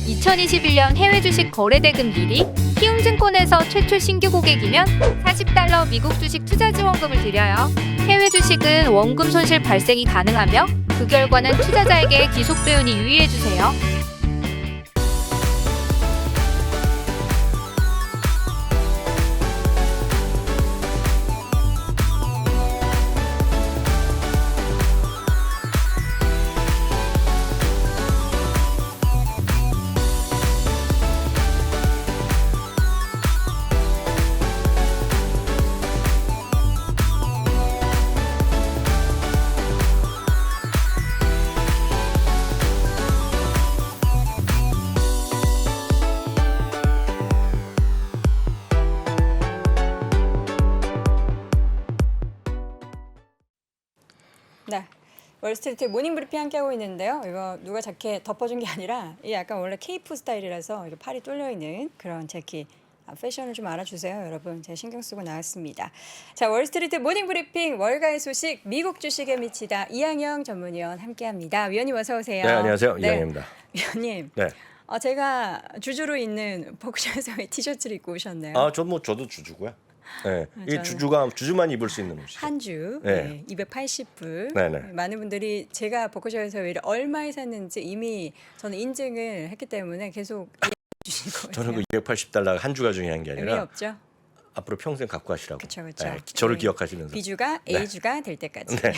2021년 해외 주식 거래 대금 1위, 키움증권에서 최초 신규 고객이면 $40 미국 주식 투자 지원금을 드려요. 해외 주식은 원금 손실 발생이 가능하며 그 결과는 투자자에게 기속배분이 유의해주세요. 네, 월스트리트 모닝브리핑 함께하고 있는데요. 이거 누가 자켓 덮어준 게 아니라 이게 약간 원래 케이프 스타일이라서 이게 팔이 뚫려 있는 그런 재킷. 패션을 좀 알아주세요, 여러분. 제가 신경 쓰고 나왔습니다. 자, 월스트리트 모닝브리핑 월가의 소식 미국 주식에 미치다 이항영 전문위원 함께합니다. 위원님 어서 오세요. 네, 안녕하세요. 이항영입니다. 위원님. 네. 제가 주주로 있는 버크셔에서의 티셔츠를 입고 오셨네요. 저도 주주고요. 네, 이 주주만 입을 수 있는 옷이죠. 한 주, 네. 280불. 네네. 많은 분들이 제가 버크셔에서 얼마에 샀는지 이미 저는 인증을 했기 때문에 계속 주신 거예요. 저는 그 $280가 한 주가 중요한 게 의미 아니라 없죠. 앞으로 평생 갖고 가시라고. 그렇죠. 네, 저를 네. 기억하시면서. B주가 A주가 될 때까지. 네.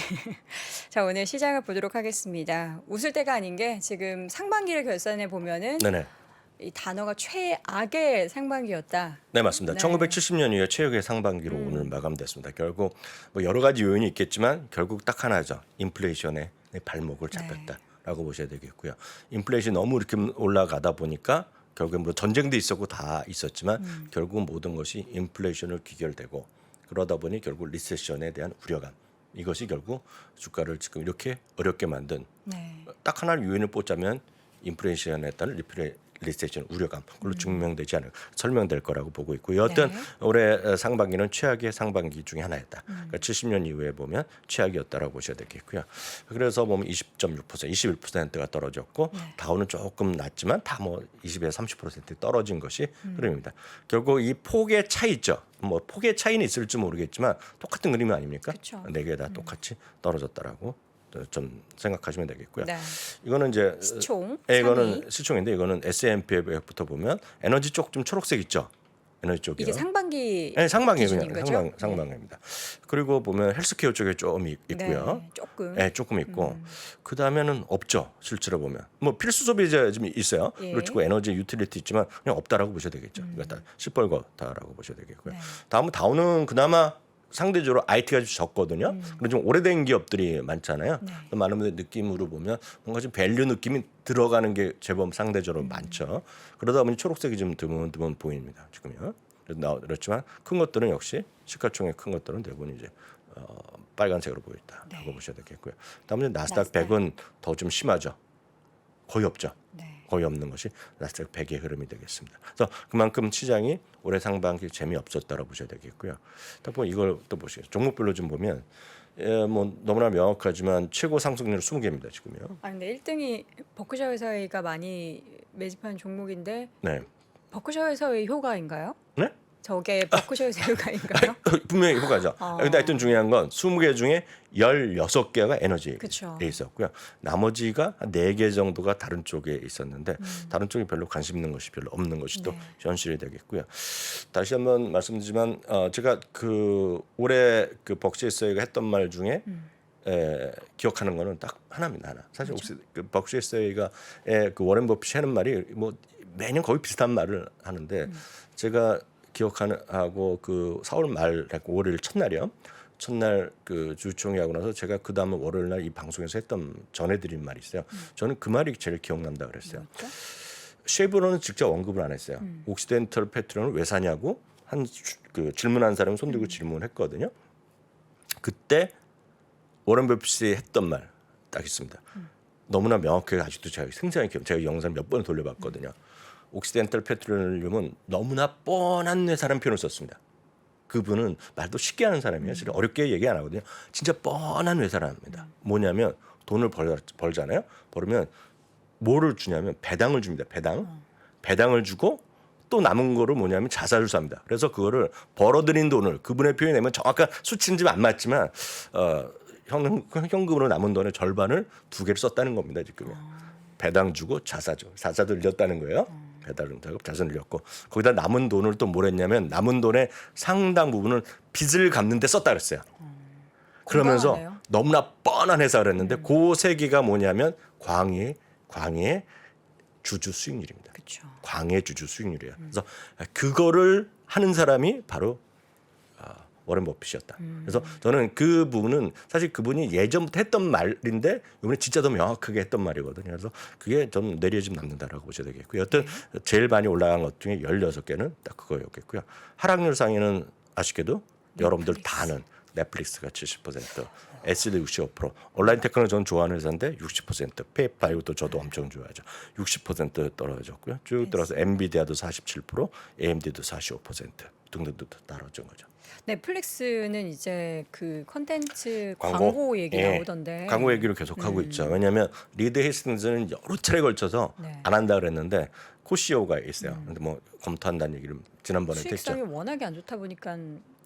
자, 오늘 시작을 보도록 하겠습니다. 웃을 때가 아닌 게 지금 상반기를 결산해 보면은 네네. 이 단어가 최악의 상반기였다. 네, 맞습니다. 네. 1970년 이후에 최악의 상반기로 오늘 마감됐습니다. 결국 뭐 여러 가지 요인이 있겠지만 결국 딱 하나죠. 인플레이션에 발목을 잡혔다라고 보셔야 되겠고요. 인플레이션이 너무 이렇게 올라가다 보니까 결국에 뭐 전쟁도 있었고 다 있었지만 결국 모든 것이 인플레이션을 귀결되고 그러다 보니 결국 리세션에 대한 우려감 이것이 결국 주가를 지금 이렇게 어렵게 만든 네. 딱 하나를 요인을 뽑자면 인플레이션에 따른 리세션 우려감 그걸로 증명되지 않을 설명될 거라고 보고 있고 여하튼 네. 올해 상반기는 최악의 상반기 중에 하나였다. 그러니까 70년 이후에 보면 최악이었다라고 보셔야 되겠고요. 그래서 보면 20.6%, 21%가 떨어졌고 네. 다우는 조금 낮지만 다 뭐 20에서 30% 떨어진 것이 흐름입니다. 결국 이 폭의 차이 있죠. 뭐 폭의 차이는 있을지 모르겠지만 똑같은 그림이 아닙니까? 그쵸. 네 개 다 똑같이 떨어졌다라고 좀 생각하시면 되겠고요. 네. 이거는 이제 시총. 이거는 3위. 시총인데 이거는 S&P부터 보면 에너지 쪽 좀 초록색 있죠. 에너지 쪽이요. 이게 상반기 네, 상반기 기준인 그냥 거죠? 상반기입니다. 그리고 보면 헬스케어 쪽에 좀 있고요. 네, 조금. 네, 조금 있고 그 다음에는 없죠. 실제로 보면 뭐 필수 소비재 좀 있어요. 예. 그리고 에너지 유틸리티 있지만 그냥 없다라고 보셔야 되겠죠. 이거 다 시뻘겋다라고 보셔야 되겠고요. 네. 다음은 다우는 그나마 상대적으로 IT가 좀 적거든요. 그리고 좀 오래된 기업들이 많잖아요. 네. 많은 분들 느낌으로 보면 뭔가 좀 밸류 느낌이 들어가는 게 제법 상대적으로 많죠. 그러다 보니 초록색이 좀 드문 보입니다. 지금요. 그렇지만 큰 것들은 역시 시가총액 큰 것들은 대부분 이제 빨간색으로 보였다라고 네. 보셔야 되겠고요. 다음은 나스닥 100은 더 좀 심하죠. 거의 없죠. 네. 거의 없는 것이 나스닥 100의 흐름이 되겠습니다. 그래서 그만큼 시장이 올해 상반기 재미없었다고 보셔야 되겠고요. 또 이걸 또 보시죠. 종목별로 좀 보면 뭐 너무나 명확하지만 최고 상승률 20개입니다. 지금요. 근데 1등이 버크셔 회사가 많이 매집한 종목인데 네. 버크셔 회사의 효과인가요? 네? 저게 버크셔 회사 효과인가요? 분명히 효과죠. 근데 하여튼 중요한 건 20개 중에 16개가 에너지에 그쵸. 있었고요. 나머지가 4개 정도가 다른 쪽에 있었는데 다른 쪽에 별로 관심 있는 것이 별로 없는 것이 또 네. 현실이 되겠고요. 다시 한번 말씀드리지만 제가 그 올해 그 벅시에서가 했던 말 중에 기억하는 거는 딱 하나입니다. 하나. 사실 혹시 그 벅시에서가 그 워렌 버핏이 하는 말이 뭐 매년 거의 비슷한 말을 하는데 제가 기억하고 그 4월 말 5월 첫날이요. 첫날 그 주총회 하고 나서 제가 그 다음 월요일 날 이 방송에서 했던 전해드린 말이 있어요. 저는 그 말이 제일 기억난다 그랬어요. 쉐이브론은 직접 언급을 안 했어요. 옥시덴털 페트롤을 왜 사냐고 그 질문한 사람이 손 들고 질문했거든요. 그때 워런 버핏이 했던 말 딱 있습니다. 너무나 명확하게 아직도 제가 생생하게 기억. 제가 영상 몇 번 돌려봤거든요. 옥시덴탈 페트롤리움은 너무나 뻔한 회사라는 표현을 썼습니다. 그분은 말도 쉽게 하는 사람이에요. 사실 어렵게 얘기 안 하거든요. 진짜 뻔한 회사랍니다. 뭐냐면 돈을 벌잖아요. 벌면 뭐를 주냐면 배당을 줍니다. 배당을 주고 또 남은 거를 뭐냐면 자사를 삽니다. 그래서 그거를 벌어들인 돈을 그분의 표현에 내면 정확한 수치는 좀 안 맞지만 현금으로 남은 돈의 절반을 2개를 썼다는 겁니다. 지금 배당 주고 자사죠. 자사도 늘렸다는 거예요. 배당을 하고 자산을 늘렸고 거기다 남은 돈을 또 뭘 했냐면 남은 돈의 상당 부분을 빚을 갚는 데 썼다 그랬어요. 그러면서 건강하네요. 너무나 뻔한 해석을 했는데 그 세 개가 뭐냐면 광의 주주 수익률입니다. 그렇죠. 광의 주주 수익률이에요. 그래서 그거를 하는 사람이 바로 워렌 버핏이었다. 그래서 저는 그 부분은 사실 그분이 예전부터 했던 말인데 이번에 진짜 더 명확하게 했던 말이거든요. 그래서 그게 좀 뇌리에 좀 남는다라고 보셔야 되겠고요. 여튼 제일 많이 올라간 것 중에 16개는 딱 그거였겠고요. 하락률 상위는 아쉽게도 여러분들 다 아는 넷플릭스가 70%, SD 65%, 온라인 테크놀로지 저는 좋아하는 회사인데 60%, 페이팔 이것도 저도 엄청 좋아하죠. 60% 떨어졌고요. 쭉 들어서 엔비디아도 47%, AMD도 45% 등등등 떨어진 거죠. 넷플릭스는 이제 그 컨텐츠 광고 얘기 예, 나오던데. 광고 얘기를 계속 하고 있죠. 왜냐하면 리드 헤이스팅스는 여러 차례 걸쳐서 네. 안 한다 그랬는데 코CEO가 있어요. 근데 뭐 검토한다는 얘기를 지난번에 했죠. 수익성이 워낙에 안 좋다 보니까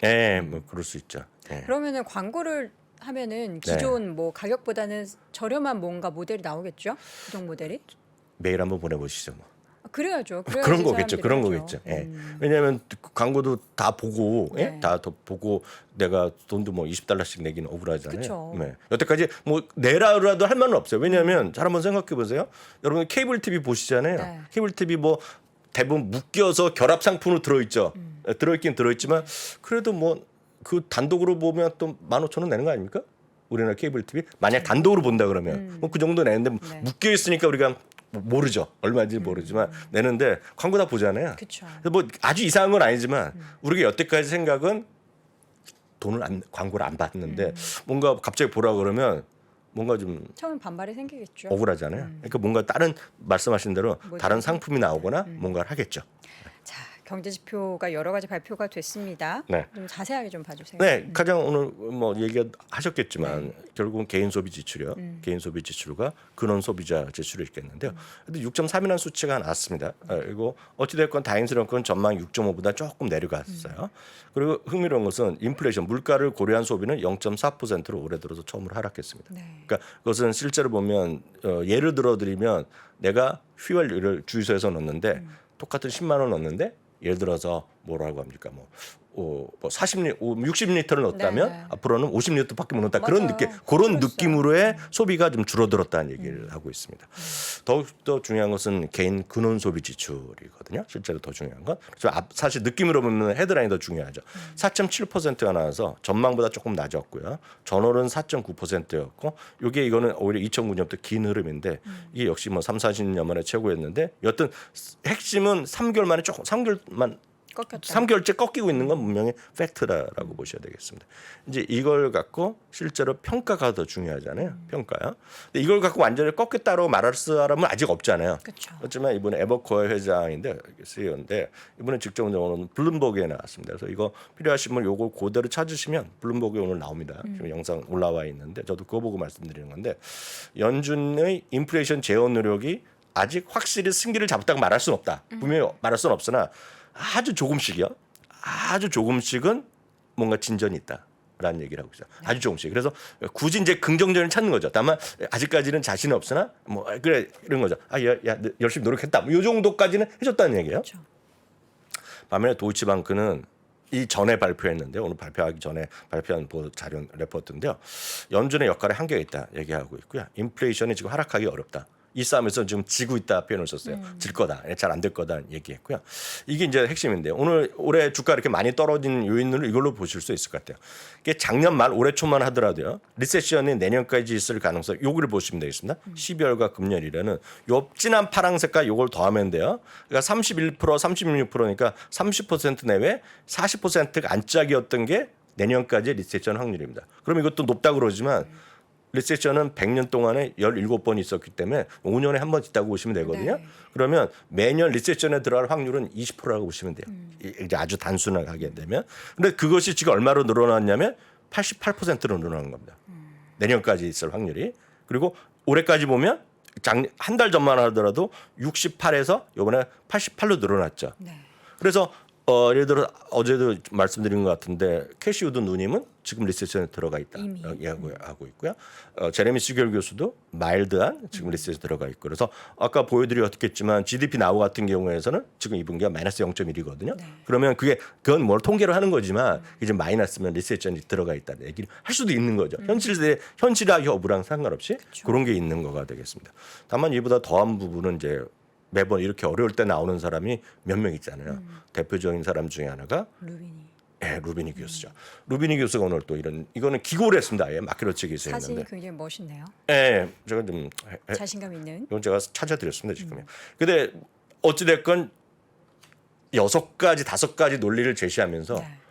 예, 뭐 그럴 수 있죠. 예. 그러면은 광고를 하면은 기존 뭐 가격보다는 저렴한 뭔가 모델이 나오겠죠? 구독 모델이? 메일 한번 보내보시죠. 뭐. 그래야죠. 그런 거겠죠. 그런 거겠죠. 예. 왜냐하면 광고도 다 보고, 예? 네. 다 보고 내가 돈도 뭐 $20씩 내기는 억울하잖아요. 그쵸. 네. 여태까지 뭐 내라라도 할 말은 없어요. 왜냐하면 잘 한번 생각해 보세요. 여러분 케이블 TV 보시잖아요. 네. 케이블 TV 뭐 대부분 묶여서 결합 상품으로 들어있죠. 들어있긴 들어있지만 그래도 뭐 그 단독으로 보면 또 15,000원 내는 거 아닙니까? 우리나라 케이블 TV 만약 단독으로 본다 그러면 뭐 그 정도 내는데 네. 묶여 있으니까 우리가 모르죠. 얼마인지 모르지만 내는데 광고 다 보잖아요. 그쵸. 그래서 뭐 아주 이상한 건 아니지만 우리가 여태까지 생각은 광고를 안 받는데 뭔가 갑자기 보라 그러면 뭔가 좀 처음 반발이 생기겠죠. 억울하잖아요. 그러니까 뭔가 다른 말씀하신 대로 뭐죠? 다른 상품이 나오거나 뭔가를 하겠죠. 자, 경제 지표가 여러 가지 발표가 됐습니다. 네. 좀 자세하게 좀 봐주세요. 네, 가장 오늘 뭐 얘기하셨겠지만 결국은 개인 소비 지출이요. 개인 소비 지출과 근원 소비자 지출이 있겠는데요. 근데 6.3이라는 수치가 나왔습니다. 그리고 어찌 됐건 다행스러운 건 전망 6.5보다 조금 내려갔어요. 그리고 흥미로운 것은 인플레이션 물가를 고려한 소비는 0.4%로 올해 들어서 처음으로 하락했습니다. 네. 그러니까 그것은 실제로 보면 예를 들어 드리면 내가 휘발유를 주유소에서 넣는데 똑같은 10만 원 넣는데 예를 들어서 뭐라고 합니까? 뭐 60리터를 넣었다면 네, 네. 앞으로는 50리터밖에 못 넣었다. 그런 맞아요. 느낌, 그런 그랬어요. 느낌으로의 소비가 좀 줄어들었다는 얘기를 하고 있습니다. 더욱더 중요한 것은 개인 근원 소비 지출이거든요. 실제로 더 중요한 건. 사실 느낌으로 보면 헤드라인이 더 중요하죠. 4.7%가 나와서 전망보다 조금 낮았고요. 전월은 4.9%였고 이거는 오히려 2009년부터 긴 흐름인데 이게 역시 뭐 3, 40년 만에 최고였는데 여튼 핵심은 3개월 만에 조금 3개월만 꺾였다. 3개월째 꺾이고 있는 건 분명히 팩트라고 보셔야 되겠습니다. 이제 이걸 갖고 실제로 평가가 더 중요하잖아요. 평가요. 근데 이걸 갖고 완전히 꺾였다고 말할 사람은 아직 없잖아요. 그렇죠. 하지만 이번에 에버코어 회장인데 CEO인데 이번에 직접 오늘 블룸버그에 나왔습니다. 그래서 이거 필요하신 분 요거 그대로 찾으시면 블룸버그에 오늘 나옵니다. 지금 영상 올라와 있는데 저도 그거 보고 말씀드리는 건데 연준의 인플레이션 제어 노력이 아직 확실히 승기를 잡았다고 말할 수는 없다. 분명히 말할 수는 없으나 아주 조금씩이요. 아주 조금씩은 뭔가 진전이 있다라는 얘기를 하고 있어요. 아주 조금씩. 그래서 굳이 이제 긍정적인 찾는 거죠. 다만 아직까지는 자신이 없으나 뭐 그래 이런 거죠. 야 열심히 노력했다. 뭐 이 정도까지는 해줬다는 얘기예요. 그렇죠. 반면에 도이치방크는 이 전에 발표했는데 오늘 발표하기 전에 발표한 자료 레포트인데요. 연준의 역할에 한계가 있다 얘기하고 있고요. 인플레이션이 지금 하락하기 어렵다. 이 싸움에서 지금 지고 있다 표현을 썼어요. 질 거다, 잘 안 될 거다 얘기했고요. 이게 이제 핵심인데 올해 주가 이렇게 많이 떨어진 요인을 이걸로 보실 수 있을 것 같아요. 이게 작년 말 올해 초만 하더라도요. 리세션이 내년까지 있을 가능성 요거를 보시면 되겠습니다. 12월과 금년이라는 요 진한 파란색과 요걸 더하면 돼요. 그러니까 31%, 36%니까 30% 내외 40%가 안짝이었던 게 내년까지 리세션 확률입니다. 그럼 이것도 높다 그러지만 리세션은 100년 동안에 17번 있었기 때문에 5년에 한 번 있다고 보시면 되거든요. 네. 그러면 매년 리세션에 들어갈 확률은 20%라고 보시면 돼요. 이제 아주 단순하게 되면. 근데 그것이 지금 얼마로 늘어났냐면 88%로 늘어난 겁니다. 내년까지 있을 확률이. 그리고 올해까지 보면 한 달 전만 하더라도 68에서 이번에 88로 늘어났죠. 네. 그래서 예를 들어 어제도 말씀드린 것 같은데 캐시우드 누님은 지금 리세션에 들어가 있다 이미. 하고 있고요. 제레미 시겔 교수도 마일드한 지금 리세션에 들어가 있고 그래서 아까 보여드렸겠지만 GDP 나우 같은 경우에서는 지금 이 분기가 마이너스 0.1이거든요. 네. 그러면 그건 뭘 통계로 하는 거지만 이제 마이너스면 리세션이 들어가 있다는 얘기를 할 수도 있는 거죠. 현실화 여부랑 상관없이 그런 게 있는 거가 되겠습니다. 다만 이보다 더한 부분은 이제 매번 이렇게 어려울 때 나오는 사람이 몇 명 있잖아요. 대표적인 사람 중에 하나가 루비니 교수죠. 루비니 교수가 오늘 또 이거는 기고를 했습니다. 아예 마케로치기에서 사진이 했는데. 굉장히 멋있네요. 제가 좀 자신감 있는. 이건 제가 찾아드렸습니다 지금요. 근데 어찌 됐건 6가지 5가지 논리를 제시하면서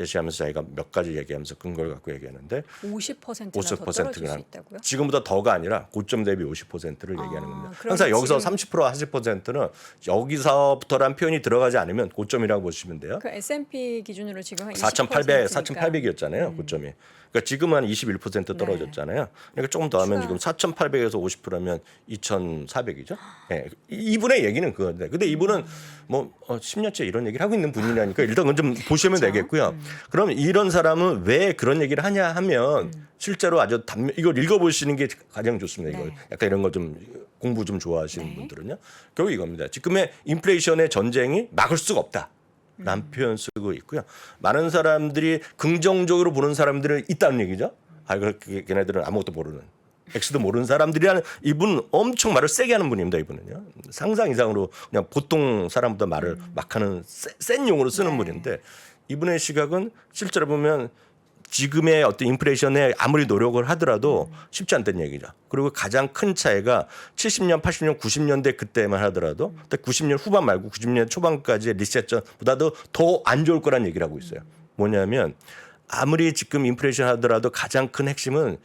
자기가 몇 가지 얘기하면서 근거를 갖고 얘기하는데 50%나 더 떨어질 수 50%가 있다고요? 지금보다 더가 아니라 고점 대비 50%를 얘기하는 겁니다. 그러면 항상 여기서 지금 30% 40%는 여기서부터란 표현이 들어가지 않으면 고점이라고 보시면 돼요. 그 S&P 기준으로 지금 한 4,800이었잖아요. 고점이. 그러니까 지금 한 21% 떨어졌잖아요. 그러니까 조금 더 하면 지금 4,800에서 50%면 2,400이죠. 네. 이분의 얘기는 그건데. 근데 이분은 뭐 10년째 이런 얘기를 하고 있는 분이라니까 일단 그건 좀 보시면 되겠고요. 그럼 이런 사람은 왜 그런 얘기를 하냐 하면 실제로 아주 이걸 읽어보시는 게 가장 좋습니다. 이걸 약간 이런 거 좀 공부 좀 좋아하시는 분들은요. 결국 이겁니다. 지금의 인플레이션의 전쟁이 막을 수가 없다. 라는 표현 쓰고 있고요. 많은 사람들이 긍정적으로 보는 사람들은 있다는 얘기죠. 걔네들은 아무것도 모르는. X도 모르는 사람들이라는 이분은 엄청 말을 세게 하는 분입니다. 이분은요. 상상 이상으로 그냥 보통 사람보다 말을 막 하는 센 용어로 쓰는 분인데 이분의 시각은 실제로 보면 지금의 어떤 인플레이션에 아무리 노력을 하더라도 쉽지 않다는 얘기죠. 그리고 가장 큰 차이가 70년, 80년, 90년대 그때만 하더라도 90년 후반 말고 90년 초반까지의 리세션보다도 더 안 좋을 거란 얘기를 하고 있어요. 뭐냐면 아무리 지금 인플레이션 하더라도 가장 큰 핵심은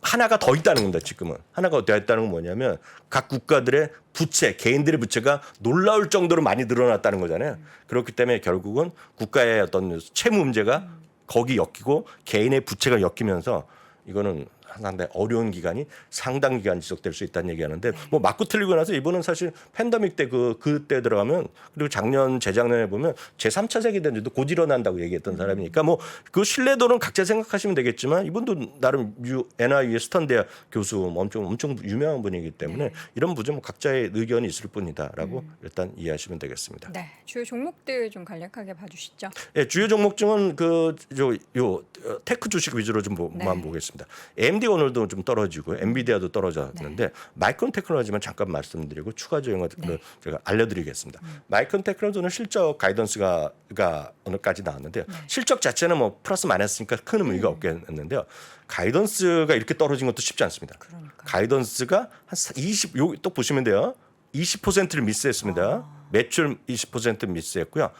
하나가 더 있다는 겁니다. 지금은. 하나가 더 있다는 건 뭐냐면 각 국가들의 부채, 개인들의 부채가 놀라울 정도로 많이 늘어났다는 거잖아요. 그렇기 때문에 결국은 국가의 어떤 채무 문제가 거기 엮이고 개인의 부채가 엮이면서 이거는 상당히 어려운 기간이 상당 기간 지속될 수 있다는 얘기하는데 뭐 맞고 틀리고 나서 이분은 사실 팬데믹 때 그때 들어가면 그리고 작년 재작년에 보면 제3차 세계대전도 곧 일어난다고 얘기했던 사람이니까 뭐 그 신뢰도는 각자 생각하시면 되겠지만 이분도 나름 NYU 스턴대학 교수 엄청 유명한 분이기 때문에 이런 부분 뭐 각자의 의견이 있을 뿐이다라고 일단 이해하시면 되겠습니다. 네, 주요 종목들 좀 간략하게 봐주시죠. 네, 주요 종목 중은 테크 주식 위주로 좀만 보겠습니다. AMD 오늘도 좀 떨어지고 엔비디아도 떨어졌는데 마이크론 테크놀로지만 잠깐 말씀드리고 추가적인 것을 제가 알려드리겠습니다. 마이크론 테크놀로지는 실적 가이던스가 오늘까지 나왔는데요. 실적 자체는 뭐 플러스 마이너스니까 큰 의미가 없겠는데요. 가이던스가 이렇게 떨어진 것도 쉽지 않습니다. 가이던스가 한 또 보시면 돼요. 20%를 미스했습니다. 매출 20% 미스했고요.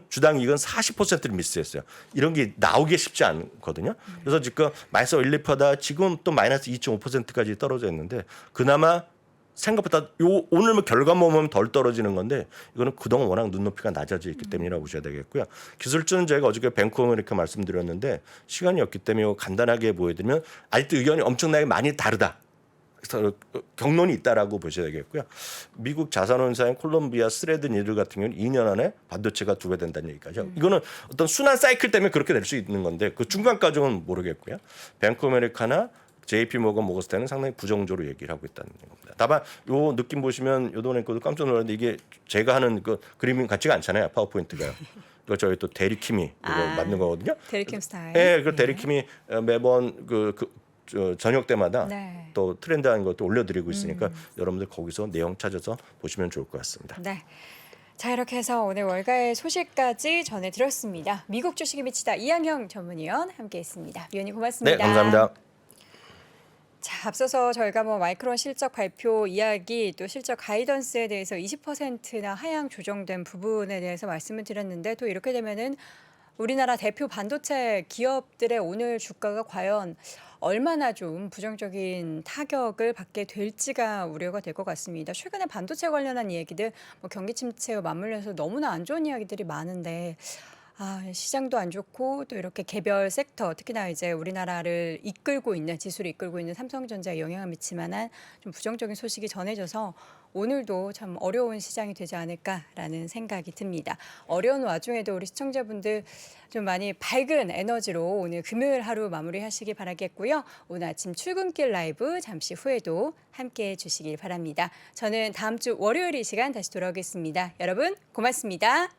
주당 이익은 40%를 미스했어요. 이런 게 나오기 쉽지 않거든요. 그래서 지금 마이너스 1, 2%다 지금 또 마이너스 2.5%까지 떨어져 있는데 그나마 생각보다 오늘 뭐 결과만 보면 덜 떨어지는 건데 이거는 그동안 워낙 눈높이가 낮아져 있기 때문이라고 보셔야 되겠고요. 기술주는 저희가 어저께 뱅크 오브 아메리카 말씀드렸는데 시간이 없기 때문에 간단하게 보여드리면 아직도 의견이 엄청나게 많이 다르다. 그래서 경론이 있다라고 보셔야 되겠고요. 미국 자산운사인 콜롬비아 스레드니드 같은 경우는 2년 안에 반도체가 2배 된다는 얘기까지. 이거는 어떤 순환 사이클 때문에 그렇게 될 수 있는 건데 그 중간 과정은 모르겠고요. 뱅크 오브 아메리카나 JP 모건스탠은 상당히 부정적으로 얘기를 하고 있다는 겁니다. 다만 요 느낌 보시면 요번에 깜짝 놀랐는데 이게 제가 하는 그 그림이 같지가 않잖아요. 파워포인트가요. 이거 저희 또 데리킴이 이거 만든 거거든요. 데리킴 스타일. 네, 그 데리킴이 매번 저녁 때마다 또 트렌드한 것도 올려드리고 있으니까 여러분들 거기서 내용 찾아서 보시면 좋을 것 같습니다. 네. 자, 이렇게 해서 오늘 월가의 소식까지 전해드렸습니다. 미국 주식에 미치다 이한형 전문위원 함께했습니다. 위원님 고맙습니다. 네, 감사합니다. 자, 앞서서 저희가 뭐 마이크론 실적 발표 이야기 또 실적 가이던스에 대해서 20%나 하향 조정된 부분에 대해서 말씀을 드렸는데 또 이렇게 되면은 우리나라 대표 반도체 기업들의 오늘 주가가 과연 얼마나 좀 부정적인 타격을 받게 될지가 우려가 될 것 같습니다. 최근에 반도체 관련한 이야기들 뭐 경기 침체와 맞물려서 너무나 안 좋은 이야기들이 많은데 시장도 안 좋고 또 이렇게 개별 섹터 특히나 이제 우리나라를 이끌고 있는 지수를 이끌고 있는 삼성전자에 영향을 미칠 만한 좀 부정적인 소식이 전해져서 오늘도 참 어려운 시장이 되지 않을까라는 생각이 듭니다. 어려운 와중에도 우리 시청자분들 좀 많이 밝은 에너지로 오늘 금요일 하루 마무리하시기 바라겠고요. 오늘 아침 출근길 라이브 잠시 후에도 함께해 주시길 바랍니다. 저는 다음 주 월요일 이 시간 다시 돌아오겠습니다. 여러분 고맙습니다.